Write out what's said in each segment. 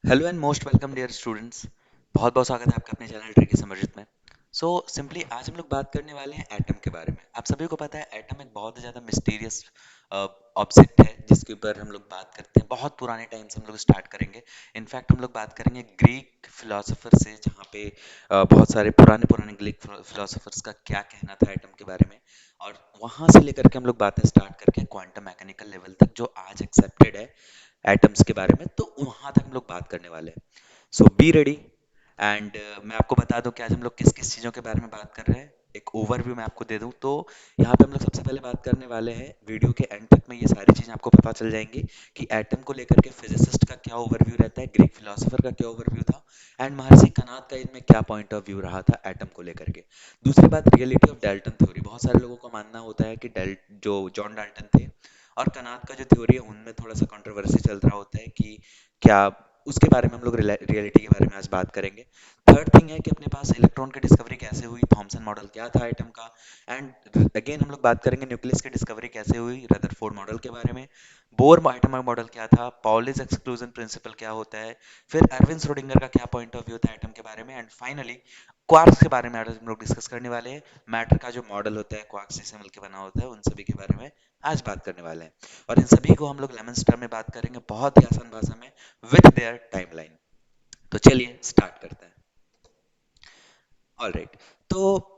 Hello and most welcome dear students. बहुत बहुत स्वागत है आपका अपने चैनल ट्रिकी समर्जित में। सिंपली आज हम लोग बात करने वाले हैं एटम के बारे में। आप सभी को पता है एटम एक बहुत ज़्यादा मिस्टीरियस ऑब्जेक्ट है जिसके ऊपर हम लोग बात करते हैं बहुत पुराने टाइम से। हम लोग स्टार्ट करेंगे। इनफैक्ट हम लोग बात करेंगे ग्रीक फिलोसोफर से, जहाँ पे बहुत सारे पुराने पुराने ग्रीक फिलोसोफर्स का क्या कहना था एटम के बारे में, और वहाँ से लेकर के हम लोग बातें स्टार्ट करके क्वांटम मैकेनिकल लेवल तक जो आज एक्सेप्टेड है एटम्स के बारे में, तो वहाँ तक हम लोग बात करने वाले हैं। सो बी रेडी। एंड मैं आपको बता दूं कि आज हम लोग किस किस चीज़ों के बारे में बात कर रहे हैं। एक ओवरव्यू मैं आपको दे दूं तो यहाँ पे हम लोग सबसे पहले बात करने वाले हैं। वीडियो के एंड तक में ये सारी चीज़ें आपको पता चल जाएंगी कि एटम को लेकर के फिजिसिस्ट का क्या ओवरव्यू रहता है, ग्रीक फिलोसोफर का क्या ओवरव्यू था, एंड महर्षि कनाद का इनमें क्या पॉइंट ऑफ व्यू रहा था एटम को लेकर के। दूसरी बात, रियलिटी ऑफ डाल्टन थ्योरी। बहुत सारे लोगों को मानना होता है कि जो जॉन डाल्टन थे और कनाद का जो थ्योरी है उनमें थोड़ा सा कंट्रोवर्सी चल रहा होता है कि क्या, उसके बारे में हम लोग रियलिटी के बारे में आज बात करेंगे। थर्ड थिंग है कि अपने पास इलेक्ट्रॉन की डिस्कवरी कैसे हुई, थॉमसन मॉडल क्या था एटम का, एंड अगेन हम लोग बात करेंगे न्यूक्लियस की डिस्कवरी कैसे हुई, रदरफोर्ड मॉडल के बारे में, बोर एटॉमिक मॉडल क्या था, पाउलीज एक्सक्लूजन प्रिंसिपल क्या होता है, फिर अरविंद श्रोडिंगर का क्या पॉइंट ऑफ व्यू था एटम के बारे में, एंड फाइनली क्वार्क्स के बारे में आज हम लोग डिस्कस करने वाले हैं। मैटर का जो मॉडल होता है क्वार्क्स जिससे मिलकर बना होता है, उन सभी के बारे में आज बात करने वाले हैं। और इन सभी को हम लोग लेमन स्टर में बात करेंगे बहुत ही आसान भाषा में, विद देयर टाइमलाइन। तो चलिए स्टार्ट करते हैं। ऑलराइट। तो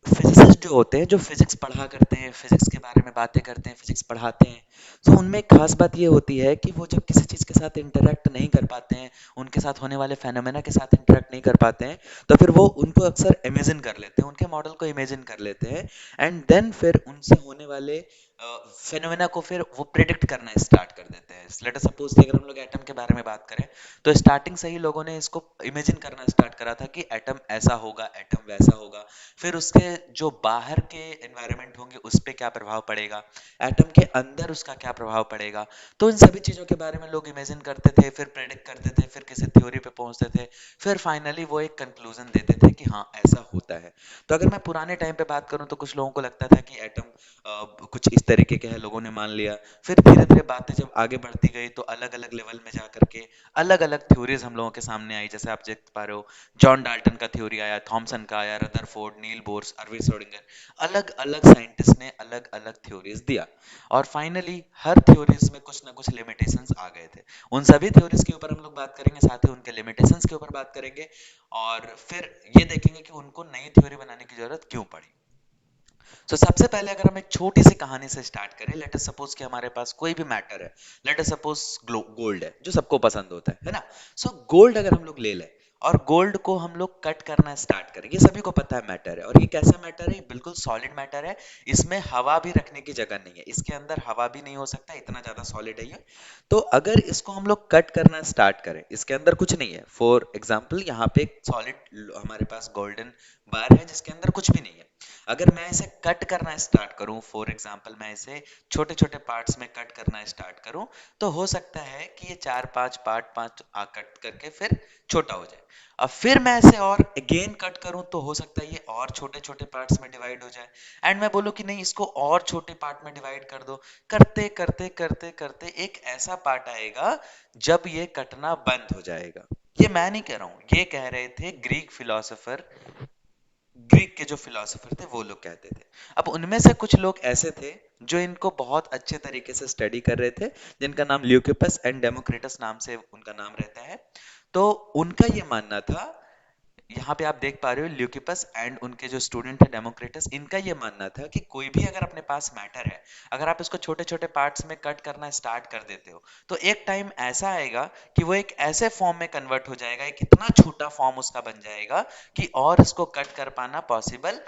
फिजिसिस्ट जो होते हैं, जो फिजिक्स पढ़ा करते हैं, फिजिक्स के बारे में बातें करते हैं, फिजिक्स पढ़ाते हैं, तो उनमें एक खास बात ये होती है कि वो जब किसी चीज़ के साथ इंटरेक्ट नहीं कर पाते हैं, उनके साथ होने वाले फेनोमेना के साथ इंटरेक्ट नहीं कर पाते हैं, तो फिर वो उनको अक्सर इमेजिन कर लेते हैं, उनके मॉडल को इमेजिन कर लेते हैं, एंड देन फिर उनसे होने वाले फेनोमेना को फिर वो प्रिडिक्ट करना स्टार्ट कर देते हैं। लेट अस सपोज कि अगर हम लोग एटम के बारे में बात करें, तो स्टार्टिंग से ही लोगों ने इसको इमेजिन करना स्टार्ट करा था कि एटम ऐसा होगा, एटम वैसा होगा, फिर उसके जो बाहर के एनवायरनमेंट होंगे उस पर क्या प्रभाव पड़ेगा, एटम के अंदर उसका क्या प्रभाव पड़ेगा। तो इन सभी चीज़ों के बारे में लोग इमेजिन करते थे, फिर प्रेडिक्ट करते थे, फिर किसी थ्योरी पे पहुंचते थे, फिर फाइनली वो एक कंक्लूजन देते थे कि हाँ ऐसा होता है। तो अगर मैं पुराने टाइम पे बात करूं तो कुछ लोगों को लगता था कि एटम कुछ इस तरीके के है, लोगों ने मान लिया। फिर धीरे धीरे बातें जब आगे बढ़ती गई तो अलग अलग लेवल में जा करके अलग अलग थ्योरीज हम लोगों के सामने आई। जैसे आप देख पा रहे हो, जॉन डाल्टन का थ्योरी आया, थॉमसन का आया, रदरफोर्ड, नील बोर्स, अरविंद श्रोडिंगर, अलग अलग साइंटिस्ट ने अलग अलग थ्योरीज दिया। और फाइनली हर थ्योरीज में कुछ ना कुछ लिमिटेशंस आ गए थे। उन सभी थ्योरीज के ऊपर हम लोग बात करेंगे, साथ ही उनके लिमिटेशंस के ऊपर बात करेंगे, और फिर ये देखेंगे कि उनको नई थ्योरी बनाने की जरूरत क्यों पड़ी। सबसे पहले अगर हम एक छोटी सी कहानी से स्टार्ट करें, लेट अस सपोज कि हमारे पास कोई भी मैटर है। लेट अस सपोज गोल्ड है, जो सबको पसंद होता है ना। गोल्ड अगर हम लोग ले लें और गोल्ड को हम लोग कट करना स्टार्ट करें, ये सभी को पता है मैटर है, और ये कैसा मैटर है, ये बिल्कुल सॉलिड मैटर है। इसमें हवा भी रखने की जगह नहीं है, इसके अंदर हवा भी नहीं हो सकता, इतना ज्यादा सॉलिड है ये। तो अगर इसको हम लोग कट करना स्टार्ट करें, इसके अंदर कुछ नहीं है, फॉर एग्जाम्पल यहाँ पे एक सॉलिड हमारे पास गोल्डन बार है जिसके अंदर कुछ भी नहीं है। अगर मैं इसे कट करना स्टार्ट करूं, फॉर एग्जांपल मैं इसे छोटे छोटे पार्ट्स में कट करना स्टार्ट करूं, तो हो सकता है कि ये चार पांच पार्ट पांच कट करके फिर छोटा हो जाए। अब फिर मैं इसे और अगेन कट करूं तो हो सकता है ये और छोटे छोटे पार्ट्स में डिवाइड हो जाए, एंड मैं बोलूं कि नहीं, इसको और छोटे पार्ट में डिवाइड कर दो। करते करते करते करते एक ऐसा पार्ट आएगा जब ये कटना बंद हो जाएगा। ये मैं नहीं कह रहा हूं, ये कह रहे थे ग्रीक फिलोसोफर, ग्रीक के जो फिलोसोफर थे वो लोग कहते थे। अब उनमें से कुछ लोग ऐसे थे जो इनको बहुत अच्छे तरीके से स्टडी कर रहे थे, जिनका नाम ल्यूकिपस एंड डेमोक्रिटस नाम से उनका नाम रहता है। तो उनका ये मानना था, यहाँ पे आप देख पा रहे हो ल्यूकिपस एंड उनके जो स्टूडेंट है डेमोक्रेटस, इनका ये मानना था कि कोई भी अगर अपने पास मैटर है, अगर आप इसको छोटे छोटे पार्ट्स में कट करना स्टार्ट कर देते हो, तो एक टाइम ऐसा आएगा कि वो एक ऐसे फॉर्म में कन्वर्ट हो जाएगा, एक इतना छोटा फॉर्म उसका बन जाएगा कि और इसको कट कर पाना पॉसिबल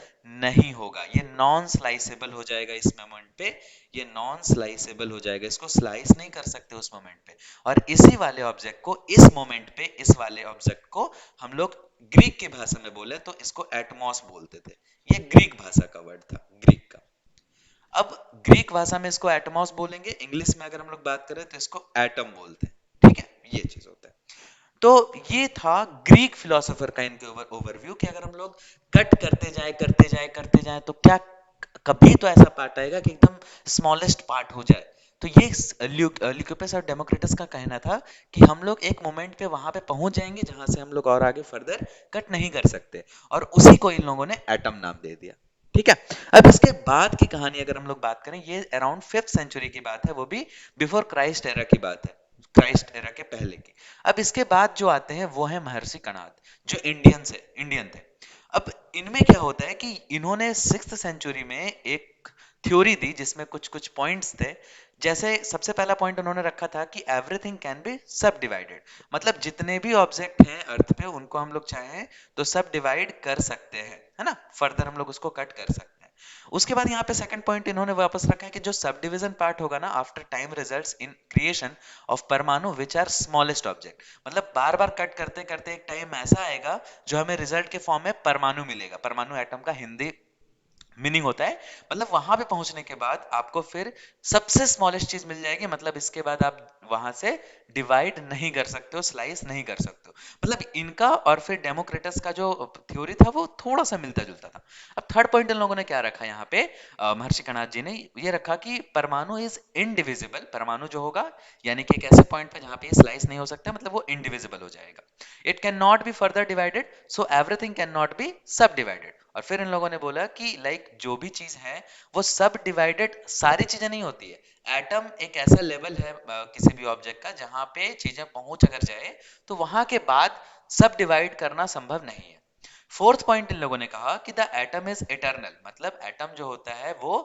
नहीं होगा। ये नॉन स्लाइसेबल हो जाएगा इस मोमेंट पे, ये नॉन स्लाइसेबल हो जाएगा, इसको स्लाइस नहीं कर सकते उस मोमेंट पे। और इसी वाले ऑब्जेक्ट को, इस मोमेंट पे इस वाले ऑब्जेक्ट को हम लोग ग्रीक की भाषा में बोले तो इसको एटमॉस बोलते थे। ये ग्रीक भाषा का वर्ड था, ग्रीक का। अब ग्रीक भाषा में इसको एटमॉस बोलेंगे, इंग्लिश में अगर हम लोग बात करें तो इसको एटम बोलते हैं। ठीक है, ये चीज होता है। तो ये था ग्रीक फिलोसोफर का इनके ओवरव्यू कि अगर हम लोग कट करते जाए करते जाए करते जाए तो क्या, कभी तो ऐसा पार्ट आएगा कि एकदम स्मॉलेस्ट पार्ट हो जाए। तो ये ल्यूकोपस और डेमोक्रिटस का कहना था कि हम लोग एक मोमेंट पे वहां पे पहुंच जाएंगे जहां से हम लोग और आगे फर्दर कट नहीं कर सकते, और उसी को इन लोगों ने एटम नाम दे दिया। ठीक है। अब इसके बाद की कहानी अगर हम लोग बात करें, ये अराउंड 5th सेंचुरी की बात है, वो भी बिफोर क्राइस्ट एरा की बात है, क्राइस्ट एरा के पहले की। अब इसके बाद जो आते हैं वो है महर्षि कणाद, जो इंडियन थे। अब इनमें क्या होता है कि इन्होंने 6th सेंचुरी में एक थ्योरी दी जिसमें कुछ कुछ पॉइंट्स थे। जैसे सबसे पहला पॉइंट उन्होंने रखा था कि एवरीथिंग कैन बी सब डिवाइडेड, मतलब जितने भी ऑब्जेक्ट हैं अर्थ पे उनको हम लोग चाहें तो सब डिवाइड कर सकते हैं, है ना, फर्दर हम लोग उसको कट कर सकते हैं। उसके बाद यहाँ पे सेकंड पॉइंट इन्होंने वापस रखा है कि जो सब डिवीजन पार्ट होगा ना after time results in creation of परमाणु विच आर स्मॉलेस्ट ऑब्जेक्ट, मतलब बार बार कट करते करते एक टाइम ऐसा आएगा जो हमें रिजल्ट के फॉर्म में परमाणु मिलेगा। परमाणु एटम का हिंदी मीनिंग होता है, मतलब वहां पे पहुंचने के बाद आपको फिर सबसे स्मॉलेस्ट चीज मिल जाएगी, मतलब इसके बाद आप वहां से डिवाइड नहीं कर सकते हो, स्लाइस नहीं कर सकते हो। मतलब इनका और फिर डेमोक्रेटस का जो थ्योरी था वो थोड़ा सा मिलता जुलता था। अब थर्ड पॉइंट इन लोगों ने क्या रखा यहाँ पे, महर्षि कणाद जी ने ये रखा कि परमाणु इज इनडिविजिबल, परमाणु जो होगा यानी कि एक ऐसे पॉइंट पे जहां पे ये स्लाइस नहीं हो सकता, मतलब वो इनडिविजिबल हो जाएगा। It can not be further divided, so everything can not be सब डिवाइडेड। और फिर इन लोगों ने बोला कि लाइक जो भी चीज है वो सब डिवाइडेड सारी चीजें नहीं होती है। एटम एक ऐसा लेवल है किसी भी ऑब्जेक्ट का जहां पे चीजें पहुंच अगर जाए तो वहां के बाद सब डिवाइड करना संभव नहीं है। फोर्थ पॉइंट इन लोगों ने कहा कि द एटम इज इटर्नल, मतलब एटम जो होता है वो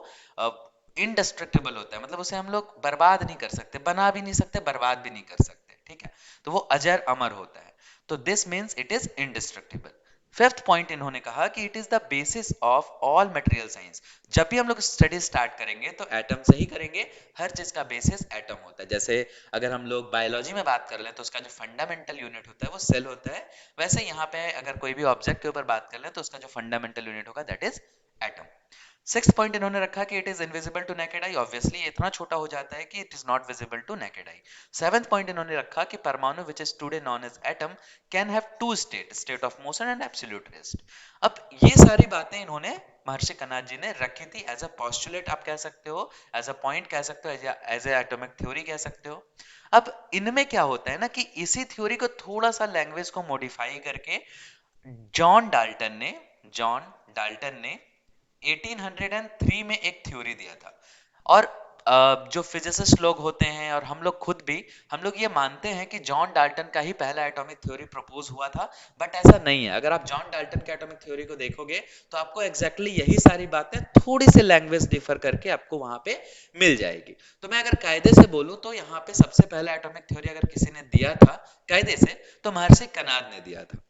इनडेस्ट्रक्टिबल होता है, मतलब उसे हम लोग बर्बाद नहीं कर सकते, बना भी नहीं सकते, बर्बाद भी नहीं कर सकते। ठीक है, तो वो अजर अमर होता है, तो this means it is indestructible. Fifth point इन्होंने कहा कि it is the basis of all material science. जब भी हम लोग स्टडी स्टार्ट करेंगे तो एटम से ही करेंगे, हर चीज का बेसिस एटम होता है। जैसे अगर हम लोग बायोलॉजी में बात कर लें तो उसका जो फंडामेंटल यूनिट होता है वो सेल होता है, वैसे यहाँ पे अगर कोई भी ऑब्जेक्ट के ऊपर बात कर लें तो उसका जो फंडामेंटल यूनिट होगा that is atom. Sixth point इन्होंने रखा कि it is invisible to naked eye, obviously इतना छोटा हो जाता है कि it is not visible to naked eye. Seventh point इन्होंने रखा कि परमाणु which is today known as atom can have two state, state of motion and absolute rest. अब ये सारी बातें इन्होंने महर्षि कणाद जी ने रखी थी एज अ पोस्टुलेट आप कह सकते हो, एज अ पॉइंट कह सकते हो, एज ए एटॉमिक थ्योरी कह सकते हो। अब इनमें क्या होता है ना कि इसी थ्योरी को थोड़ा सा लैंग्वेज को मॉडिफाई करके जॉन डाल्टन ने जॉन डाल्टन ने 1803 में एक थ्योरी दिया था। और जो फिजिसिस्ट लोग होते हैं और हम लोग खुद भी, हम लोग ये मानते हैं कि जॉन डाल्टन का ही पहला एटॉमिक थ्योरी प्रपोज हुआ था, बट ऐसा नहीं है। अगर आप जॉन डाल्टन के एटॉमिक थ्योरी को देखोगे तो आपको एग्जैक्टली यही सारी बातें थोड़ी सी लैंग्वेज डिफर करके आपको वहां पे मिल जाएगी। तो मैं अगर कायदे से बोलूं तो यहाँ पे सबसे पहला एटॉमिक थ्योरी अगर किसी ने दिया था कायदे से तो महर्षि कनाद ने दिया था।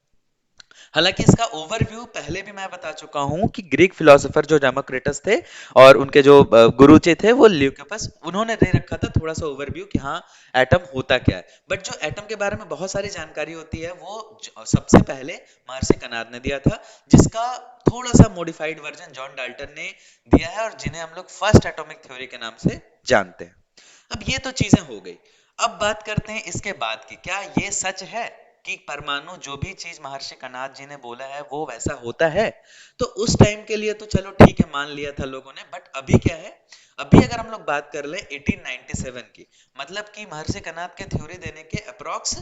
हालांकि इसका ओवरव्यू पहले भी मैं बता चुका हूं कि ग्रीक फिलोसोफर जो डेमोक्रेटस थे और उनके जो गुरुजी थे वो ल्यूकोपस, उन्होंने दे रखा था थोड़ा सा ओवरव्यू कि हाँ एटम होता क्या है। बट जो एटम के बारे में बहुत सारी जानकारी होती है वो सबसे पहले महर्षि कनाद ने दिया था, जिसका थोड़ा सा मॉडिफाइड वर्जन जॉन डाल्टन ने दिया है और जिन्हें हम लोग फर्स्ट एटॉमिक थ्योरी के नाम से जानते हैं। अब ये तो चीजें हो गई। अब बात करते हैं इसके बाद की, क्या ये सच है कि परमाणु जो भी चीज महर्षि कणाद जी ने बोला है वो वैसा होता है? तो उस टाइम के लिए तो चलो ठीक है मान लिया था लोगों ने, बट अभी क्या है? अभी अगर हम लोग बात कर ले 1897 की, मतलब कि महर्षि कणाद के थ्योरी देने के अप्रॉक्स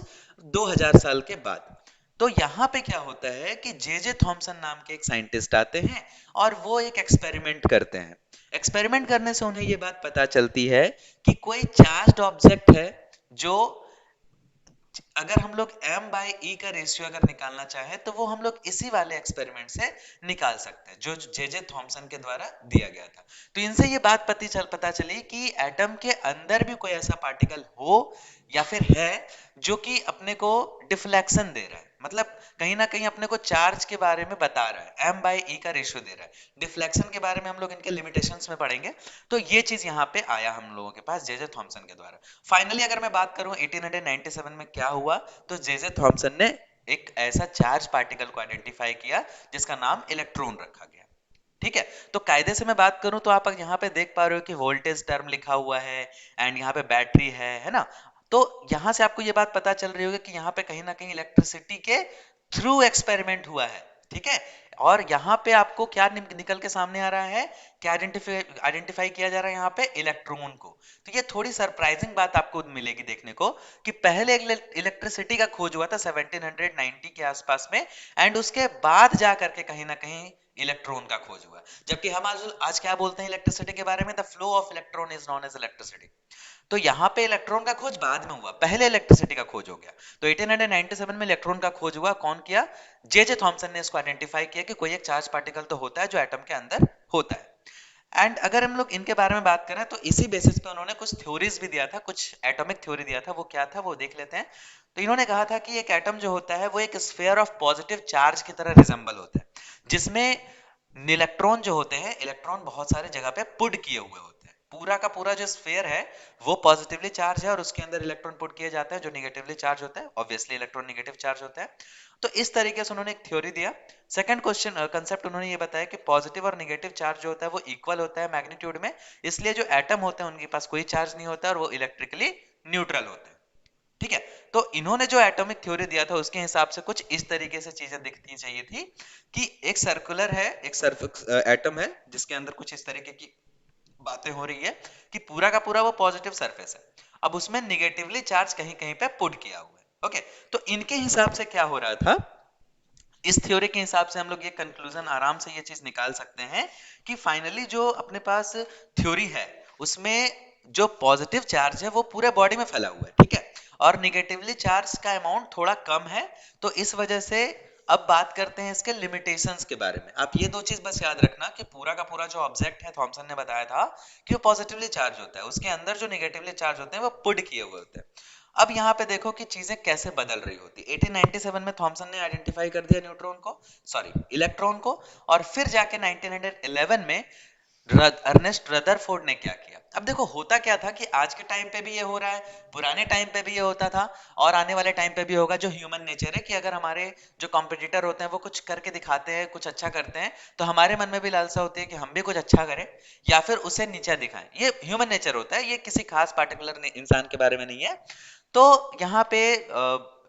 2000 साल के बाद, तो यहाँ पे क्या होता है कि जे जे थॉमसन नाम के एक साइंटिस्ट आते हैं और वो एक एक्सपेरिमेंट करते हैं। एक्सपेरिमेंट करने से उन्हें ये बात पता चलती है कि कोई चार्ज्ड ऑब्जेक्ट है जो, अगर हम लोग m बाई ई का रेशियो अगर निकालना चाहे तो वो हम लोग इसी वाले एक्सपेरिमेंट से निकाल सकते हैं जो जे जे थॉमसन के द्वारा दिया गया था। तो इनसे ये बात पता चली कि एटम के अंदर भी कोई ऐसा पार्टिकल हो या फिर है जो कि अपने को डिफ्लेक्शन दे रहा है, मतलब कहीं ना कहीं अपने को चार्ज के बारे में बता रहा है, m बाई ई का रेशियो दे रहा है। डिफ्लेक्शन के बारे में हम लोग इनके लिमिटेशंस में पढ़ेंगे। तो ये चीज यहाँ पे आया हम लोगों के पास जे जे थॉमसन के द्वारा। फाइनली अगर मैं बात करूं 1897 में क्या हुआ, तो जे जे थॉमसन ने एक ऐसा चार्ज पार्टिकल को आइडेंटिफाई किया जिसका नाम इलेक्ट्रॉन रखा गया। ठीक है, तो कायदे से मैं बात करूं तो आप यहाँ पे देख पा रहे हो कि वोल्टेज टर्म लिखा हुआ है एंड यहाँ पे बैटरी है ना। तो यहाँ से आपको ये बात पता चल रही होगी कि यहाँ पे कहीं ना कहीं इलेक्ट्रिसिटी के थ्रू एक्सपेरिमेंट हुआ है। ठीक है। और यहाँ पे आपको क्या निकल के सामने आ रहा है, क्या आइडेंटिफाई आइडेंटिफाई किया जा रहा है यहाँ पे, इलेक्ट्रॉन को। तो ये थोड़ी सरप्राइजिंग बात आपको मिलेगी देखने को कि पहले इलेक्ट्रिसिटी का खोज हुआ था 1790 के आसपास में, एंड उसके बाद जा करके कहीं ना कहीं इलेक्ट्रॉन का खोज हुआ। जबकि हम आज क्या बोलते हैं इलेक्ट्रिसिटी के बारे में, the flow of electron is known as electricity. तो यहाँ पे इलेक्ट्रॉन का खोज बाद में हुआ, पहले इलेक्ट्रिसिटी का खोज हो गया। तो 1897 में इलेक्ट्रॉन का खोज हुआ, कौन किया, जे जे थॉमसन ने इसको आइडेंटिफाई किया कि कोई एक चार्ज पार्टिकल तो होता है जो एटम के अंदर होता है। एंड अगर हम लोग इनके बारे में बात करें तो इसी बेसिस पे उन्होंने कुछ थ्योरीज भी दिया था, कुछ एटॉमिक थ्योरी दिया था, वो क्या था वो देख लेते हैं। तो इन्होंने कहा था कि एक एटम जो होता है वो एक स्फीयर ऑफ पॉजिटिव चार्ज की तरह रिजेंबल होता है, जिसमें इलेक्ट्रॉन जो होते हैं, इलेक्ट्रॉन बहुत सारे जगह पे पुट किए हुए होते हैं। पूरा का पूरा जो स्फीयर है वो पॉजिटिवली चार्ज है और उसके अंदर इलेक्ट्रॉन पुट किए जाते हैं जो निगेटिवली चार्ज होता है, ऑब्वियसली इलेक्ट्रॉन निगेटिव चार्ज होता है। तो इस तरीके से उन्होंने एक थ्योरी दिया। सेकंड क्वेश्चन कंसेप्ट उन्होंने ये बताया कि पॉजिटिव और निगेटिव चार्ज जो होता है वो इक्वल होता है मैग्नीट्यूड में, इसलिए जो एटम होते हैं उनके पास कोई चार्ज नहीं होता और वो इलेक्ट्रिकली न्यूट्रल होते हैं। ठीक है। तो इन्होंने जो एटॉमिक थ्योरी दिया था उसके हिसाब से कुछ इस तरीके से चीजें दिखती चाहिए थी कि एक सर्कुलर है, एक एटम है जिसके अंदर कुछ इस तरीके की बातें हो रही है कि पूरा का पूरा वो पॉजिटिव सरफेस है, अब उसमें निगेटिवली चार्ज कहीं कहीं पे पुट किया हुआ है। ओके। तो इनके हिसाब से क्या हो रहा था, इस थ्योरी के हिसाब से हम लोग ये कंक्लूजन आराम से ये चीज निकाल सकते हैं कि फाइनली जो अपने पास थ्योरी है उसमें जो पॉजिटिव चार्ज है वो पूरे बॉडी में फैला हुआ है, ठीक है, और निगेटिवली चार्ज का अमाउंट थोड़ा कम है। तो इस वजह से अब बात करते हैं इसके लिमिटेशंस के बारे में। आप ये दो चीज बस याद रखना कि पूरा का पूरा जो ऑब्जेक्ट है, थॉमसन ने बताया था कि वो पॉजिटिवली चार्ज होता है, उसके अंदर जो निगेटिवली चार्ज होते हैं वो पुट किए हुए होते हैं। अब यहाँ पे देखो कि चीजें कैसे बदल रही होती। 1897 में थॉमसन ने आइडेंटिफाई कर दिया न्यूट्रॉन को, सॉरी इलेक्ट्रॉन को, और फिर जाके 1911 में अर्नेस्ट रदरफोर्ड ने क्या किया। अब देखो होता क्या था कि आज के टाइम पे भी ये हो रहा है, पुराने टाइम पे भी ये होता था, और आने वाले टाइम पे भी होगा। जो ह्यूमन नेचर है कि अगर हमारे जो कॉम्पिटिटर होते हैं वो कुछ करके दिखाते हैं, कुछ अच्छा करते हैं, तो हमारे मन में भी लालसा होती है कि हम भी कुछ अच्छा करें या फिर उसे नीचा दिखाएं। ये ह्यूमन नेचर होता है, ये किसी खास पार्टिकुलर इंसान के बारे में नहीं है। तो यहाँ पे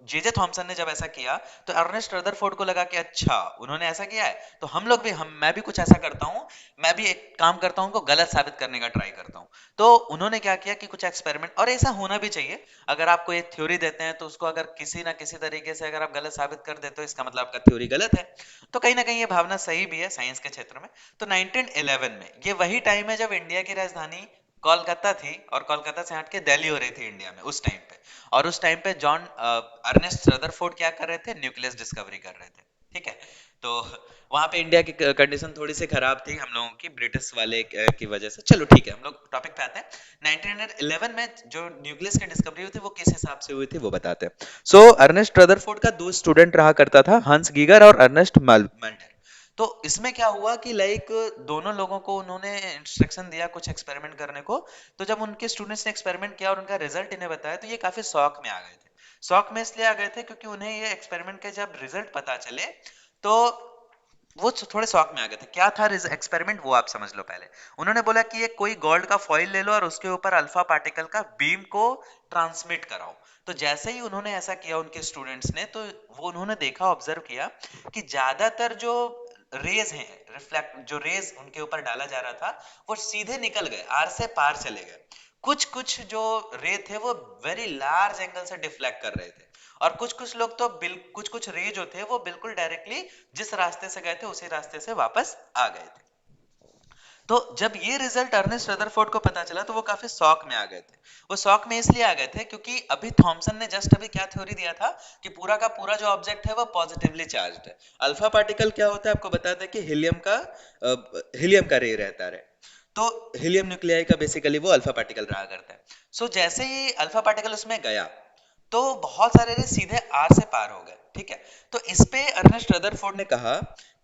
जे जे थॉमसन ने जब ऐसा किया तो अर्नेस्ट रदरफोर्ड को लगा कि अच्छा उन्होंने ऐसा किया है तो हम लोग भी, हम मैं भी कुछ ऐसा करता हूँ, मैं भी एक काम करता हूँ, उनको गलत साबित करने का ट्राई करता हूँ। तो उन्होंने क्या किया कि कुछ एक्सपेरिमेंट, और ऐसा होना भी चाहिए, अगर आपको एक थ्योरी देते हैं तो उसको अगर किसी ना किसी तरीके से अगर आप गलत साबित कर देते हो इसका मतलब आपका थ्योरी गलत है। तो कहीं ना कहीं ये भावना सही भी है साइंस के क्षेत्र में। तो 1911 में ये वही टाइम है जब इंडिया की राजधानी कोलकाता थी और कोलकाता से हट के दिल्ली हो रही थी इंडिया में उस टाइम पे। और उस टाइम पे जॉन अर्नेस्ट रदरफोर्ड क्या कर रहे थे, न्यूक्लियस डिस्कवरी कर रहे थे। ठीक है। तो वहां पे इंडिया की कंडीशन थोड़ी सी खराब थी हम लोगों की, ब्रिटिश वाले की वजह से। चलो ठीक है, हम लोग टॉपिक पे आते हैं। 1911 में जो न्यूक्लियस की डिस्कवरी हुई थी वो किस हिसाब से हुई थी वो बताते हैं। सो अर्नेस्ट रदरफोर्ड का दो स्टूडेंट रहा करता था, हंस गीगर और अर्नेस्ट माल्टर। तो इसमें क्या हुआ कि लाइक दोनों लोगों को उन्होंने इंस्ट्रक्शन दिया कुछ एक्सपेरिमेंट करने को। तो जब उनके स्टूडेंट्स ने एक्सपेरिमेंट किया और उनका रिजल्ट इन्हें बताया तो ये काफी शौक में आ गए थे। शौक में इसलिए आ गए थे क्योंकि उन्हें ये एक्सपेरिमेंट के जब रिजल्ट पता चले तो वो थोड़े शौक में आ गए थे। क्या था एक्सपेरिमेंट वो आप समझ लो पहले। उन्होंने बोला कि ये कोई गोल्ड का फॉइल ले लो और उसके ऊपर अल्फा पार्टिकल का बीम को ट्रांसमिट कराओ। तो जैसे ही उन्होंने ऐसा किया उनके स्टूडेंट्स ने, तो वो उन्होंने देखा, ऑब्जर्व किया कि ज्यादातर जो रेज हैं, रिफ्लेक्ट जो रेज उनके ऊपर डाला जा रहा था वो सीधे निकल गए, आर से पार चले गए। कुछ कुछ जो रे थे वो वेरी लार्ज एंगल से डिफ्लेक्ट कर रहे थे, और कुछ कुछ लोग तो कुछ कुछ रे जो थे वो बिल्कुल डायरेक्टली जिस रास्ते से गए थे उसी रास्ते से वापस आ गए थे। तो जब ये रिजल्ट अर्नेस्ट रदरफोर्ड को पता चला तो वो काफी शॉक में आ गए थे। वो शॉक में इसलिए आ गए थे क्योंकि अभी थॉमसन ने जस्ट अभी क्या थ्योरी दिया था कि पूरा का पूरा जो ऑब्जेक्ट है वो पॉजिटिवली चार्ज्ड है। अल्फा पार्टिकल क्या होता है आपको बता दें कि हीलियम का रे रहता है। तो हीलियम न्यूक्लियाई का बेसिकली वो अल्फा पार्टिकल रहा करता है। सो जैसे ही अल्फा पार्टिकल उसमें गया तो बहुत सारे रे सीधे आर से पार हो गए। ठीक है। तो इस पे अर्नेस्ट रदरफोर्ड ने कहा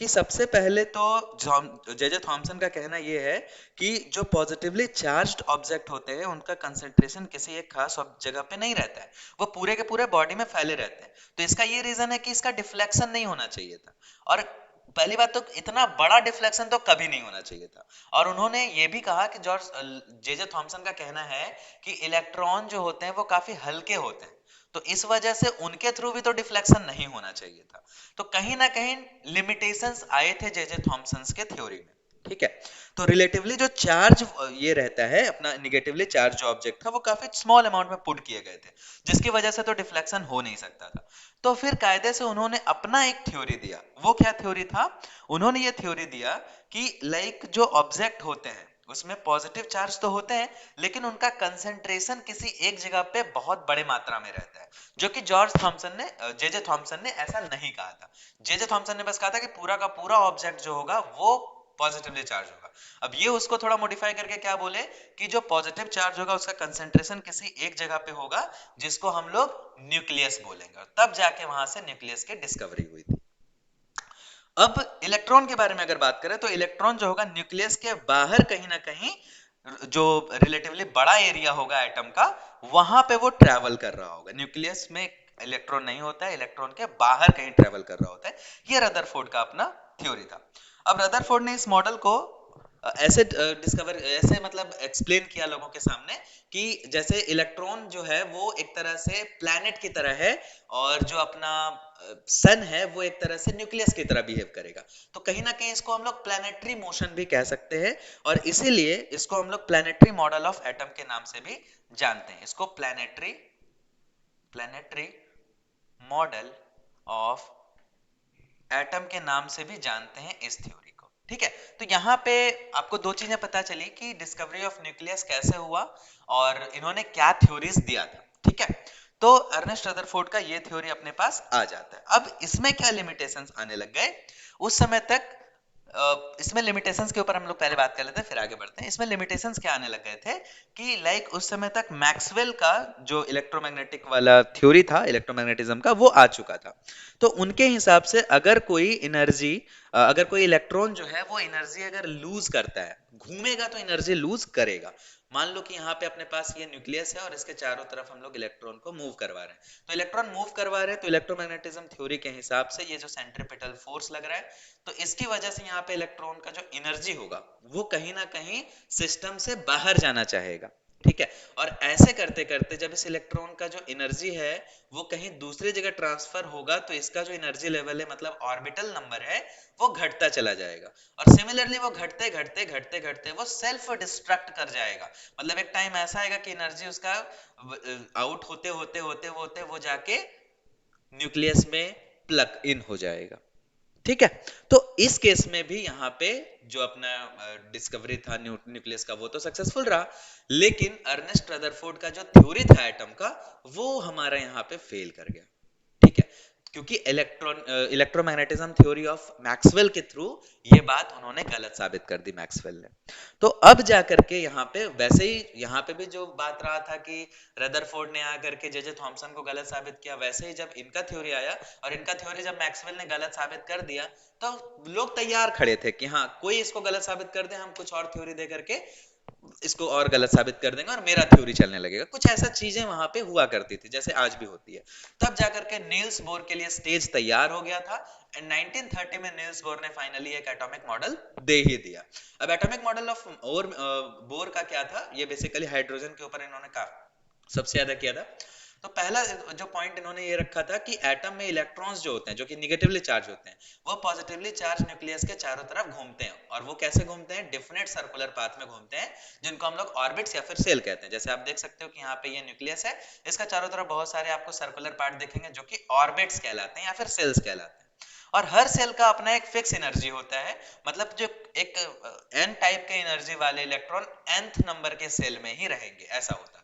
कि सबसे पहले तो जे जे थॉमसन का कहना यह है कि जो पॉजिटिवली चार्ज्ड ऑब्जेक्ट होते हैं उनका कंसंट्रेशन किसी एक खास जगह पे नहीं रहता है, वो पूरे के पूरे बॉडी में फैले रहते हैं। तो इसका ये रीजन है कि इसका डिफ्लेक्शन नहीं होना चाहिए था। और पहली बात तो इतना बड़ा डिफ्लेक्शन तो कभी नहीं होना चाहिए था। और उन्होंने ये भी कहा कि जॉर्ज जे जे थॉमसन का कहना है कि इलेक्ट्रॉन जो होते हैं वो काफी हल्के होते हैं। तो इस वजह से उनके थ्रू भी तो डिफ्लेक्शन नहीं होना चाहिए था। तो कहीं ना कहीं लिमिटेशंस आए थे जे थॉमसन के थ्योरी में। ठीक है, तो रिलेटिवली जो चार्ज ये रहता है अपना निगेटिवली चार्ज जो ऑब्जेक्ट था वो काफी स्मॉल अमाउंट में पुट किए गए थे, जिसकी वजह से तो डिफ्लेक्शन हो नहीं सकता था। तो फिर कायदे से उन्होंने अपना एक थ्योरी दिया। वो क्या थ्योरी था? उन्होंने ये थ्योरी दिया कि लाइक जो ऑब्जेक्ट होते हैं उसमें पॉजिटिव चार्ज तो होते हैं, लेकिन उनका कंसेंट्रेशन किसी एक जगह पे बहुत बड़े मात्रा में रहता है, जो कि जॉर्ज थॉमसन ने जे थॉमसन ने ऐसा नहीं कहा था। जे थॉमसन ने बस कहा था कि पूरा का पूरा ऑब्जेक्ट जो होगा वो पॉजिटिवली चार्ज होगा। अब ये उसको थोड़ा मॉडिफाई करके क्या बोले कि जो पॉजिटिव चार्ज होगा उसका कंसेंट्रेशन किसी एक जगह पे होगा, जिसको हम लोग न्यूक्लियस बोलेंगे, और तब जाके वहां से न्यूक्लियस की डिस्कवरी हुई थी। अब इलेक्ट्रॉन के बारे में अगर बात करें तो इलेक्ट्रॉन जो होगा न्यूक्लियस के बाहर कहीं ना कहीं जो रिलेटिवली बड़ा एरिया होगा एटम का, वहां पे वो ट्रेवल कर रहा होगा। न्यूक्लियस में इलेक्ट्रॉन नहीं होता है, इलेक्ट्रॉन के बाहर कहीं ट्रेवल कर रहा होता है। ये रदरफोर्ड का अपना थ्योरी था। अब रदरफोर्ड ने इस मॉडल को ऐसे डिस्कवर ऐसे मतलब एक्सप्लेन किया लोगों के सामने कि जैसे इलेक्ट्रॉन जो है वो एक तरह से प्लैनेट की तरह है, और जो अपना सन है वो एक तरह से न्यूक्लियस की तरह बिहेव करेगा। तो कहीं ना कहीं इसको हम लोग प्लैनेटरी मोशन भी कह सकते हैं, और इसीलिए इसको हम लोग प्लैनेटरी मॉडल ऑफ एटम के नाम से भी जानते हैं। इसको planetary planetary model of atom के नाम से भी जानते हैं इस थ्योरी को। ठीक है, तो यहाँ पे आपको दो चीजें पता चली कि डिस्कवरी ऑफ न्यूक्लियस कैसे हुआ और इन्होंने क्या थ्योरीज दिया था। ठीक है, तो अर्नेस्ट रदरफोर्ड का ये थ्योरी अपने पास आ जाता है। अब इसमें क्या लिमिटेशंस आने लग गए उस समय तक, इसमें लिमिटेशंस के ऊपर हम लोग पहले बात कर लेते हैं फिर आगे बढ़ते हैं। इसमें लिमिटेशंस क्या आने लग गए थे कि लाइक उस समय तक मैक्सवेल का जो इलेक्ट्रोमैग्नेटिक वाला थ्योरी था इलेक्ट्रोमैग्नेटिज्म का, वो आ चुका था। तो उनके हिसाब से अगर कोई एनर्जी, अगर कोई इलेक्ट्रॉन जो है वो एनर्जी अगर लूज करता है, घूमेगा तो एनर्जी लूज करेगा। मान लो कि यहाँ पे अपने पास ये न्यूक्लियस है और इसके चारों तरफ हम लोग इलेक्ट्रॉन को मूव करवा रहे हैं। तो इलेक्ट्रॉन मूव करवा रहे हैं तो इलेक्ट्रोमैग्नेटिज्म थ्योरी के हिसाब से ये जो सेंट्रीपिटल फोर्स लग रहा है, तो इसकी वजह से यहाँ पे इलेक्ट्रॉन का जो एनर्जी होगा वो कहीं ना कहीं सिस्टम से बाहर जाना चाहेगा। ठीक है, और ऐसे करते करते जब इस इलेक्ट्रॉन का जो एनर्जी है वो कहीं दूसरी जगह ट्रांसफर होगा, तो इसका जो एनर्जी लेवल है मतलब ऑर्बिटल नंबर है वो घटता चला जाएगा। और सिमिलरली वो घटते घटते घटते घटते वो सेल्फ डिस्ट्रक्ट कर जाएगा। मतलब एक टाइम ऐसा आएगा कि एनर्जी उसका आउट होते होते होते होते वो जाके न्यूक्लियस में प्लग इन हो जाएगा। ठीक है, तो इस केस में भी यहाँ पे जो अपना डिस्कवरी था न्यूक्लियस का वो तो सक्सेसफुल रहा, लेकिन अर्नेस्ट रदरफोर्ड का जो थ्योरी था एटम का वो हमारा यहाँ पे फेल कर गया। ठीक है, क्योंकि इलेक्ट्रोमैग्नेटिज्म थ्योरी ऑफ मैक्सवेल के थ्रू ये बात उन्होंने गलत साबित कर दी मैक्सवेल ने। तो अब जा करके यहाँ पे वैसे ही यहाँ पे भी जो बात रहा था कि रदरफोर्ड ने आकर के जे थॉमसन को गलत साबित किया, वैसे ही जब इनका थ्योरी आया और इनका थ्योरी जब मैक्सवेल ने गलत साबित कर दिया, तो लोग तैयार खड़े थे कि हाँ कोई इसको गलत साबित कर दे, हम कुछ और थ्योरी दे करके इसको और गलत साबित कर देंगे और मेरा थ्योरी चलने लगेगा। कुछ ऐसा चीजें वहां पे हुआ करती थी जैसे आज भी होती है। तब जाकर के नील्स बोर के लिए स्टेज तैयार हो गया था, एंड 1930 में नील्स बोर ने फाइनली एक एटॉमिक मॉडल दे ही दिया। अब एटॉमिक मॉडल ऑफ बोर का क्या था, ये बेसिकली हाइड्रोजन के ऊपर इन्होंने सबसे ज्यादा किया था। तो पहला जो पॉइंट इन्होंने ये रखा था कि एटम में इलेक्ट्रॉन्स जो होते हैं जो कि निगेटिवली चार्ज होते हैं, वो पॉजिटिवली चार्ज न्यूक्लियस के चारों तरफ घूमते हैं। और वो कैसे घूमते हैं? डिफिनेट सर्कुलर पाथ में घूमते हैं, जिनको हम लोग ऑर्बिट्स या फिर सेल कहते हैं। जैसे आप देख सकते हो कि यहाँ पे ये न्यूक्लियस है, इसका चारों तरफ बहुत सारे आपको सर्कुलर पार्ट दिखेंगे जो कि ऑर्बिट्स कहलाते हैं या फिर सेल्स कहलाते हैं। और हर सेल का अपना एक फिक्स एनर्जी होता है, मतलब जो एक एन टाइप के एनर्जी वाले इलेक्ट्रॉन nth नंबर के सेल में ही रहेंगे, ऐसा होता था।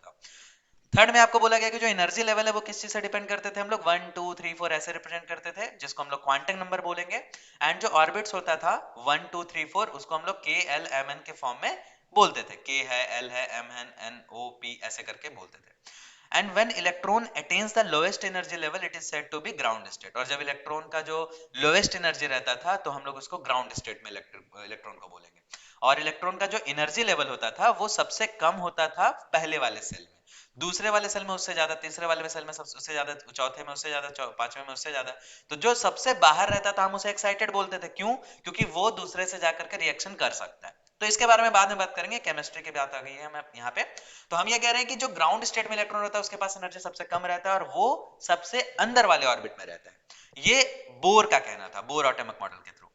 थर्ड में आपको बोला गया कि जो एनर्जी लेवल है वो किस चीज से डिपेंड करते थे, हम लोग 1 2 3 4 ऐसे रिप्रेजेंट करते थे, जिसको हम लोग क्वांटम नंबर बोलेंगे। एंड जो ऑर्बिट्स होता था 1 2 3 4, उसको हम लोग के एल एम एन के फॉर्म में बोलते थे। के है, एल है, एम है, एन ओ पी ऐसे करके बोलते थे। And when electron attains the lowest energy level it is said to be ground state. और जब इलेक्ट्रॉन का जो लोएस्ट एनर्जी रहता था तो हम लोग उसको ग्राउंड स्टेट में इलेक्ट्रॉन को बोलेंगे। और इलेक्ट्रॉन का जो एनर्जी लेवल होता था वो सबसे कम होता था पहले वाले सेल में, दूसरे वाले सेल में उससे ज्यादा, तीसरे वाले सेल में उससे ज्यादा, चौथे में उससे ज्यादा, पांचवें में उससे ज्यादा। तो जो सबसे बाहर रहता था हम उसे एक्साइटेड बोलते थे। क्यों? क्योंकि वो दूसरे से जाकर के रिएक्शन कर सकता है। तो इसके बारे में बाद में बात करेंगे, केमिस्ट्री की बात आ गई है हम यहाँ पे। तो हम ये कह रहे हैं कि जो ग्राउंड स्टेट में इलेक्ट्रॉन होता है उसके पास एनर्जी सबसे कम रहता है और वो सबसे अंदर वाले ऑर्बिट में रहता है। ये बोर का कहना था, बोर एटॉमिक मॉडल के थ्रू।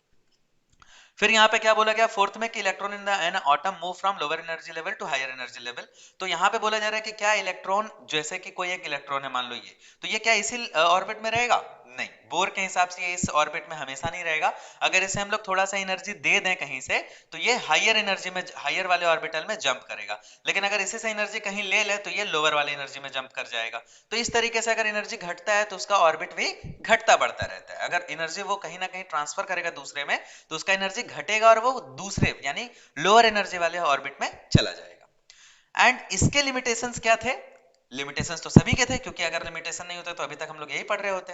फिर यहाँ पे क्या बोला गया फोर्थ में कि electron in the an atom move from lower energy level to higher energy level. तो यहाँ पे बोला जा रहा है कि क्या इलेक्ट्रॉन, जैसे कि कोई एक इलेक्ट्रॉन है मान लो ये, तो ये क्या इसी ऑर्बिट में रहेगा? नहीं, बोर के हिसाब से ये इस ऑर्बिट में हमेशा नहीं रहेगा। अगर इसे हम लोग थोड़ा सा एनर्जी दे दें कहीं से तो ये हायर एनर्जी में, हायर वाले ऑर्बिटल में जंप करेगा। लेकिन अगर इसी से एनर्जी कहीं ले ले तो ये लोअर वाले एनर्जी में जंप कर जाएगा। तो इस तरीके से अगर एनर्जी घटता है तो उसका ऑर्बिट भी घटता बढ़ता रहता है। अगर एनर्जी वो कहीं ना कहीं ट्रांसफर करेगा दूसरे में तो उसका एनर्जी घटेगा और वो दूसरे यानी लोअर एनर्जी वाले ऑर्बिट में चला जाएगा। एंड इसके लिमिटेशंस क्या थे? लिमिटेशंस तो सभी के थे, क्योंकि अगर लिमिटेशन नहीं होते तो अभी तक हम लोग यही पढ़ रहे होते।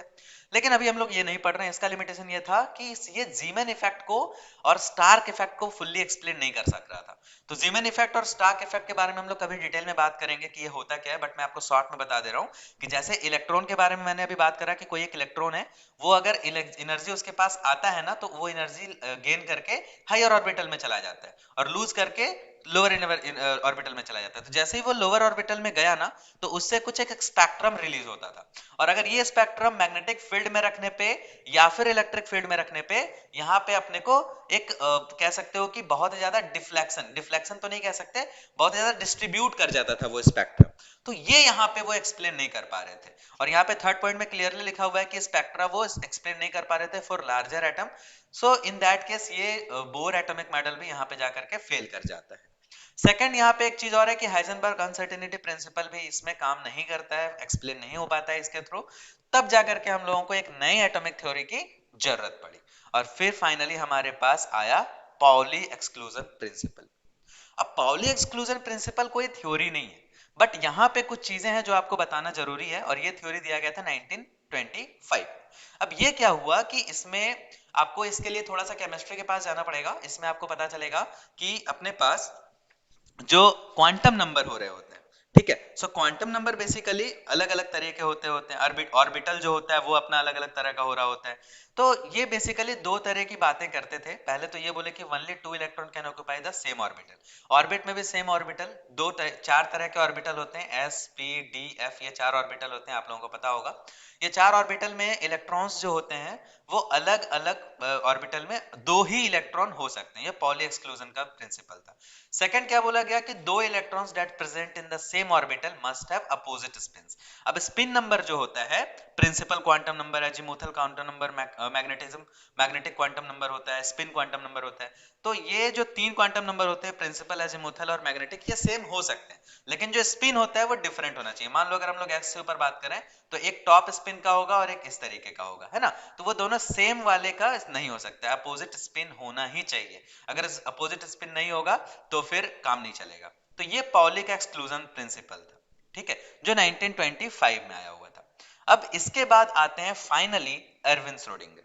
लेकिन अभी हम लोग ये नहीं पढ़ रहे हैं। इसका लिमिटेशन ये था कि ये जीमैन इफेक्ट को और स्टार्क इफेक्ट को फुल्ली एक्सप्लेन नहीं कर सक रहा था। तो जीमैन इफेक्ट और स्टार्क इफेक्ट के बारे में हम लोग कभी डिटेल में बात करेंगे कि ये होता क्या है, बट मैं आपको शॉर्ट में बता दे रहा हूँ कि जैसे इलेक्ट्रॉन के बारे में मैंने अभी बात करा कि कोई एक इलेक्ट्रॉन है, वो अगर एनर्जी उसके पास आता है ना तो वो एनर्जी गेन करके हायर ऑर्बिटल में चला जाता है और लूज करके लोअर ऑर्बिटल में चला जाता है। तो जैसे ही वो लोअर ऑर्बिटल में गया ना तो उससे कुछ एक स्पेक्ट्रम रिलीज होता था। और अगर ये स्पेक्ट्रम मैग्नेटिक फील्ड में रखने पे या फिर इलेक्ट्रिक फील्ड में रखने पे यहाँ पे अपने को एक कह सकते हो कि बहुत ज्यादा डिफ्लेक्शन, डिफ्लेक्शन तो नहीं कह सकते, बहुत ज्यादा डिस्ट्रीब्यूट कर जाता था वो स्पेक्ट्रम। तो ये यहाँ पे वो एक्सप्लेन नहीं कर पा रहे थे। और यहाँ पे थर्ड पॉइंट में क्लियरली लिखा हुआ है कि स्पेक्ट्रा वो एक्सप्लेन नहीं कर पा रहे थे for larger atom. So in that case ये बोर एटॉमिक मॉडल भी यहाँ पे जाकर के फेल कर जाता है। सेकंड, यहाँ पे एक चीज और है कि हाइजेनबर्ग अनसर्टेनिटी प्रिंसिपल भी इसमें काम नहीं करता है, एक्सप्लेन नहीं हो पाता है इसके थ्रू। तब जाकर के हम लोगों को एक नई एटॉमिक थ्योरी की जरूरत पड़ी और फिर फाइनली हमारे पास आया पाउली एक्सक्लूजन प्रिंसिपल। अब पाउली एक्सक्लूजन प्रिंसिपल कोई थ्योरी नहीं है, बट यहाँ पे कुछ चीजें हैं जो आपको बताना जरूरी है और ये थ्योरी दिया गया था 1925। अब ये क्या हुआ कि इसमें आपको इसके लिए थोड़ा सा केमिस्ट्री के पास जाना पड़ेगा। इसमें आपको पता चलेगा कि अपने पास जो क्वांटम नंबर हो रहे होते हैं, ठीक है। सो क्वांटम नंबर बेसिकली अलग अलग तरह के होते हैं। ऑर्बिटल जो होता है वो अपना अलग अलग तरह का हो रहा होता है। तो ये बेसिकली दो तरह की बातें करते थे। पहले तो ये बोले कि only two electron can occupy the same orbital. Orbit में भी सेम ऑर्बिटल चार तरह के ऑर्बिटल होते हैं, एस पी डी एफ, ये चार ऑर्बिटल होते हैं, आप लोगों को पता होगा। ये चार ऑर्बिटल में इलेक्ट्रॉन्स जो होते हैं वो अलग अलग ऑर्बिटल में दो ही इलेक्ट्रॉन हो सकते हैं। ये पॉली एक्सक्लूजन का प्रिंसिपल था। सेकंड क्या बोला गया कि दो electrons that present in the same orbital must have opposite spins. अब स्पिन नंबर जो होता है principal quantum number, azimuthal quantum number, magnetic quantum number होता है, स्पिन क्वांटम नंबर होता है। तो ये जो तीन क्वांटम नंबर होते हैं प्रिंसिपल, अजीमुथल और मैग्नेटिक, ये सेम हो सकते हैं, लेकिन जो स्पिन होता है वो डिफरेंट होना चाहिए। मान लो अगर हम लोग एक्स के ऊपर बात करें तो एक टॉप स्पिन का होगा और एक इस तरीके का होगा, है ना। तो वो दोनों सेम वाले का नहीं हो सकता, अपोजिट स्पिन होना ही चाहिए। अगर अपोजिट स्पिन नहीं होगा तो फिर काम नहीं चलेगा। तो ये पाउली का एक्सक्लूजन प्रिंसिपल था, ठीक है, जो 1925 में आया हुआ था। अब इसके बाद आते हैं फाइनली एर्विन श्रोडिंगर,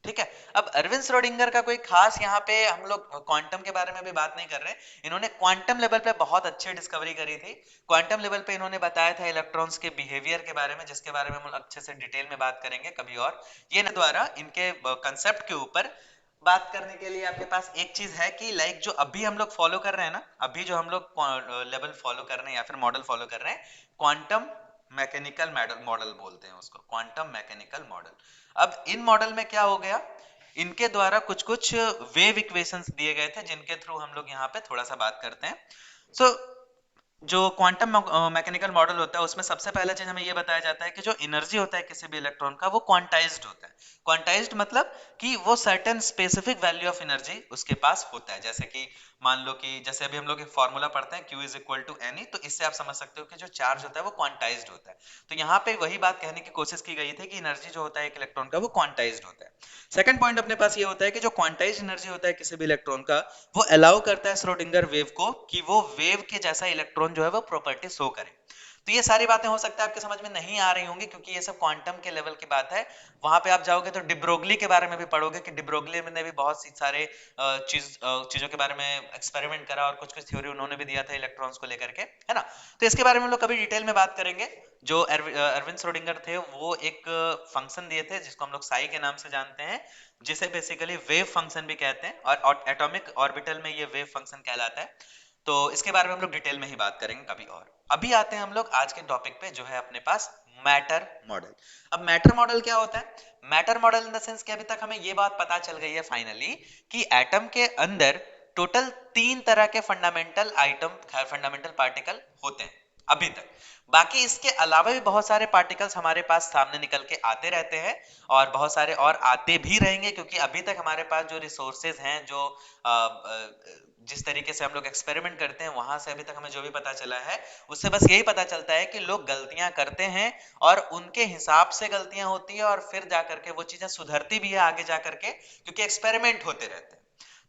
ठीक है। अब अरविंद श्रोडिंगर का कोई खास यहाँ पे हम लोग क्वांटम के बारे में भी बात नहीं कर रहे। इन्होंने क्वांटम लेवल पे बहुत अच्छी डिस्कवरी करी थी। क्वांटम लेवल पे इन्होंने बताया था इलेक्ट्रॉन्स के बिहेवियर के बारे में, जिसके बारे में हम अच्छे से डिटेल में बात करेंगे कभी और। ये द्वारा इनके कंसेप्ट के ऊपर बात करने के लिए आपके पास एक चीज है कि लाइक जो अभी हम लोग फॉलो कर रहे हैं ना, अभी जो हम लोग लेवल फॉलो कर रहे हैं या फिर मॉडल फॉलो कर रहे हैं, क्वांटम मैकेनिकल मॉडल बोलते हैं उसको, क्वांटम मैकेनिकल मॉडल। अब इन मॉडल में क्या हो गया, इनके द्वारा कुछ कुछ वेव इक्वेशंस दिए गए थे जिनके थ्रू हम लोग यहाँ पे थोड़ा सा बात करते हैं। सो जो क्वांटम मैकेनिकल मॉडल होता है उसमें सबसे पहला चीज हमें ये बताया जाता है कि जो एनर्जी होता है किसी भी इलेक्ट्रॉन का वो क्वांटाइज्ड होता है। क्वांटाइज्ड मतलब कि वो certain specific value of energy उसके पास होता है। जैसे कि मान लो कि जैसे अभी हम लोग एक फॉर्मूला पढ़ते हैं Q is equal to n e, तो इससे आप समझ सकते हो कि जो चार्ज होता है वो क्वांटाइज्ड होता है। तो यहाँ पे वही बात कहने की कोशिश की गई थी कि एनर्जी जो होता है एक इलेक्ट्रॉन का वो क्वांटाइज्ड होता है। सेकंड पॉइंट अपने पास ये होता है कि जो क्वांटाइज्ड एनर्जी होता है किसी भी इलेक्ट्रॉन का वो अलाउ करता है श्रोडिंगर वेव को कि वो वेव के जैसा इलेक्ट्रॉन जो है वो प्रॉपर्टी शो करे। तो ये सारी बातें हो सकता है आपके समझ में नहीं आ रही होंगी, क्योंकि ये सब क्वांटम के लेवल की बात है। वहां पे आप जाओगे तो डिब्रोगली के बारे में भी पढ़ोगे कि डिब्रोगली ने भी बहुत सी सारे चीजों के बारे में एक्सपेरिमेंट करा और कुछ कुछ थ्योरी उन्होंने भी दिया था इलेक्ट्रॉन्स को लेकर के, है ना। तो इसके बारे में हम लोग कभी डिटेल में बात करेंगे। जो अरविंद श्रोडिंगर थे वो एक फंक्शन दिए थे जिसको हम लोग साई के नाम से जानते हैं, जिसे बेसिकली वेव फंक्शन भी कहते हैं, और एटॉमिक ऑर्बिटल में ये वेव फंक्शन कहलाता है। तो इसके बारे में हम लोग डिटेल में ही बात करेंगे कभी और। अभी आते हैं हम लोग आज के टॉपिक पे, जो है अपने पास मैटर मॉडल। अब मैटर मॉडल क्या होता है? Matter model in the sense कि अभी तक हमें ये बात पता चल गई है फाइनली कि एटम के अंदर टोटल 3 तरह के फंडामेंटल आइटम, फंडामेंटल पार्टिकल होते हैं अभी तक। बाकी इसके अलावा भी बहुत सारे पार्टिकल्स हमारे पास सामने निकल के आते रहते हैं, और बहुत सारे और आते भी रहेंगे, क्योंकि अभी तक हमारे पास जो रिसोर्सेज हैं, जो जिस तरीके से हम लोग एक्सपेरिमेंट करते हैं, वहां से अभी तक हमें जो भी पता चला है उससे बस यही पता चलता है कि लोग गलतियां करते हैं और उनके हिसाब से गलतियां होती है, और फिर जाकर के वो चीजें सुधरती भी है आगे जाकर के, क्योंकि एक्सपेरिमेंट होते रहते हैं।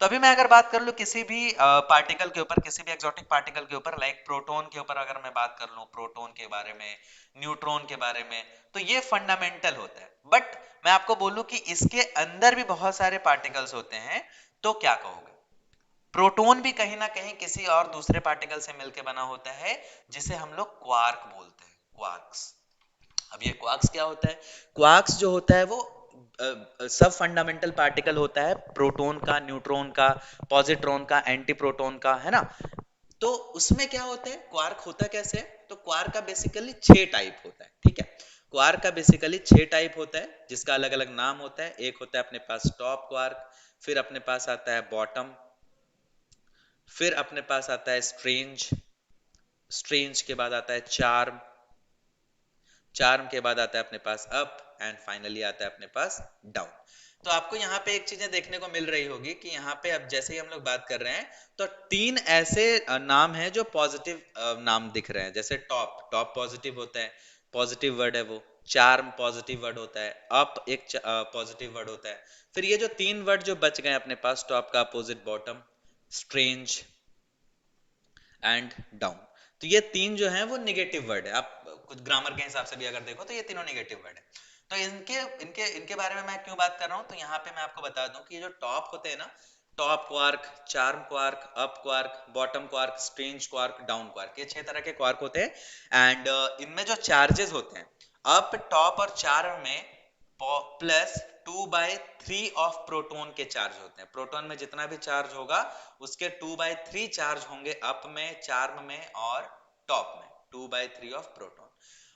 तो अभी मैं अगर बात कर लूं किसी भी पार्टिकल के ऊपर, किसी भी एक्सोटिक पार्टिकल के ऊपर, लाइक प्रोटॉन के ऊपर अगर मैं बात कर लूं, प्रोटॉन के बारे में, न्यूट्रॉन के बारे में, तो ये फंडामेंटल होता है। बट मैं आपको बोलूं कि इसके अंदर भी बहुत सारे पार्टिकल्स होते हैं, तो क्या कहोगे? प्रोटॉन भी कहीं ना कहीं किसी और दूसरे पार्टिकल से मिलकर बना होता है, जिसे हम लोग क्वार्क बोलते हैं, क्वार्क्स। अब ये क्वार्क्स क्या होता है? क्वार्क्स जो होता है वो सब फंडामेंटल पार्टिकल होता है, प्रोटॉन का, न्यूट्रॉन का, पॉजिट्रॉन का, एंटी प्रोटॉन का, है ना। तो उसमें क्या होता है, क्वार्क होता कैसे है? तो क्वार्क का बेसिकली 6 टाइप होता है, ठीक है। क्वार्क का बेसिकली 6 टाइप होता है, जिसका अलग अलग नाम होता है। एक होता है अपने पास टॉप क्वार्क, फिर अपने पास आता है बॉटम, फिर अपने पास आता है स्ट्रेंज, स्ट्रेंज के बाद आता है चार्म, चार्म के बाद आता है अपने पास अप, एंड फाइनली आता है अपने पास डाउन। तो आपको यहाँ पे एक चीजें देखने को मिल रही होगी कि यहाँ पे अब जैसे ही हम लोग बात कर रहे हैं, तो 3 ऐसे नाम हैं जो पॉजिटिव नाम दिख रहे हैं। जैसे टॉप, टॉप पॉजिटिव होता है, पॉजिटिव वर्ड है वो। चार्म पॉजिटिव वर्ड होता है, अप एक पॉजिटिव वर्ड होता है। फिर ये जो 3 वर्ड जो बच गए अपने पास, टॉप का opposite bottom, strange and down, तो ये 3 जो हैं वो निगेटिव वर्ड है। आप कुछ ग्रामर के हिसाब से भी अगर देखो तो ये तीनों निगेटिव वर्ड है। तो इनके इनके इनके बारे में मैं क्यों बात कर रहा हूँ, तो यहाँ पे मैं आपको बता दूं कि ये जो टॉप होते हैं ना, top quark, charm quark, up quark, bottom quark, strange quark, down quark, ये 6 तरह के क्वार्क होते हैं। एंड इनमें जो चार्जेस होते हैं, अप, टॉप और चार्म में प्लस 2/3 ऑफ प्रोटॉन के चार्ज होते हैं। प्रोटॉन में जितना भी चार्ज होगा उसके 2/3 चार्ज होंगे अप में, चार्म में और टॉप में, 2/3 ऑफ प्रोटॉन।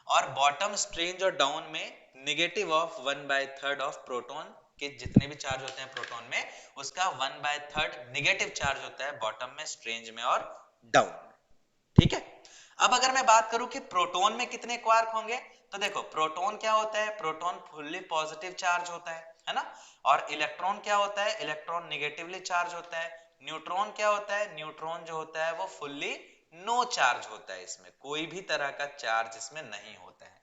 और बॉटम, स्ट्रेंज और डाउन में नेगेटिव ऑफ 1/3 ऑफ प्रोटॉन के जितने भी चार्ज होते हैं प्रोटॉन में, उसका 1/3 नेगेटिव चार्ज होता है बॉटम में, स्ट्रेंज में और डाउन में, ठीक है। अब अगर मैं बात करूं कि प्रोटॉन में कितने क्वार्क होंगे, तो देखो प्रोटॉन क्या होता है, प्रोटॉन फुल्ली पॉजिटिव चार्ज होता है ना। और इलेक्ट्रॉन क्या होता है, इलेक्ट्रॉन नेगेटिवली चार्ज होता है। न्यूट्रॉन क्या होता है, न्यूट्रॉन जो होता है वो फुल्ली नो चार्ज होता है, इसमें कोई भी तरह का चार्ज इसमें नहीं होता है।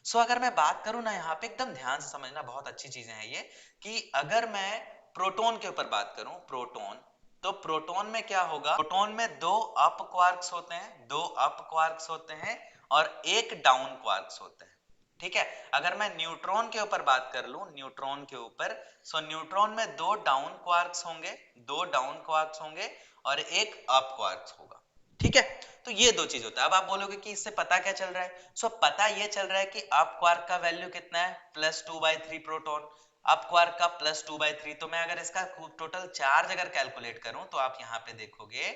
सो अगर मैं बात करूं ना, यहाँ पे एकदम ध्यान से समझना, बहुत अच्छी चीजें हैं ये, कि अगर मैं प्रोटॉन के ऊपर बात करूं, प्रोटॉन, तो प्रोटॉन में क्या होगा, प्रोटॉन में 2 अप क्वार्क्स होते हैं, 2 अप क्वार्क्स होते हैं और एक डाउन क्वार्क्स होता है, ठीक है। अगर मैं न्यूट्रॉन के ऊपर बात कर लूं, न्यूट्रॉन के ऊपर, सो न्यूट्रॉन में 2 डाउन क्वार्क्स होंगे, 2 डाउन क्वार्क्स होंगे और एक अप क्वार्क्स होगा, ठीक है। तो ये 2 चीज होता है। अब आप बोलोगे कि इससे पता क्या चल रहा है, सो पता ये चल रहा है कि अप क्वार्क का वैल्यू कितना है, +2/3 प्रोटॉन, अप क्वार्क का +2/3। तो मैं अगर इसका टोटल चार्ज अगर कैलकुलेट करूं, तो आप यहाँ पे देखोगे,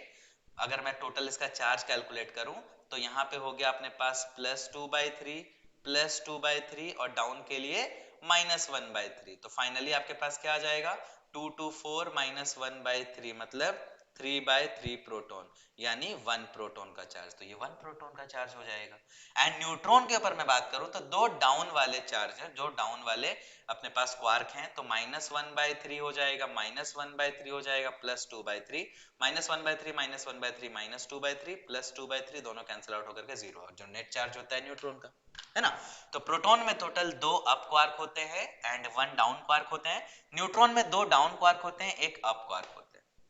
अगर मैं टोटल इसका चार्ज कैलकुलेट करूं, तो यहाँ पे हो गया अपने पास +2/3, +2/3 और डाउन के लिए -1/3। तो फाइनली आपके पास क्या आ जाएगा, 2 to 4 -1/3, मतलब 3/3 प्रोटॉन, यानी 1 प्रोटॉन का चार्ज। तो ये 1 प्रोटॉन का चार्ज हो जाएगा। एंड न्यूट्रॉन के ऊपर मैं बात करूं, तो 2 डाउन वाले चार्ज है, जो डाउन वाले अपने पास क्वार्क हैं, तो -1/3 हो जाएगा, -1/3 हो जाएगा, +2/3, -1/3 -1/3 -2/3 +2/3, दोनों कैंसिल आउट होकर के 0, और जो नेट चार्ज होता है न्यूट्रॉन का, है ना। तो प्रोटॉन में टोटल 2 अप क्वार्क होते हैं एंड 1 डाउन क्वार्क होते हैं। न्यूट्रॉन में 2 डाउन क्वार्क होते हैं, एक अप क्वार्क होते हैं।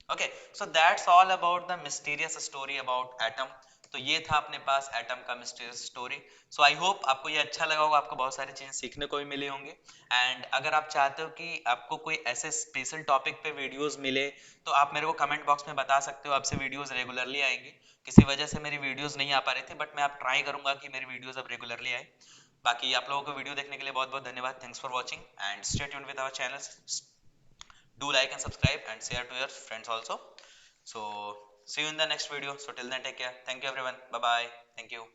Okay, so that's all about the mysterious story about atom. तो ये था अपने पास एटम का mysterious story. So I hope आपको ये अच्छा लगा होगा, आपको बहुत सारी चीजें सीखने को भी मिले होंगे। एंड अगर आप चाहते हो कि आपको कोई ऐसे स्पेशल टॉपिक पे वीडियोस मिले, तो आप मेरे को कमेंट बॉक्स में बता सकते हो, आपसे वीडियोस रेगुलरली आएंगे। किसी वजह से मेरी वीडियोस नहीं आ पा रही थी, बट मैं आप ट्राई करूंगा कि मेरी वीडियोस अब रेगुलरली आए। बाकी आप लोगों को वीडियो देखने के लिए बहुत बहुत धन्यवाद। Thanks for watching and stay tuned with our channel. Do like and subscribe and share to your friends also. So see you in the next video. So till then, take care. Thank you everyone. Bye bye. Thank you.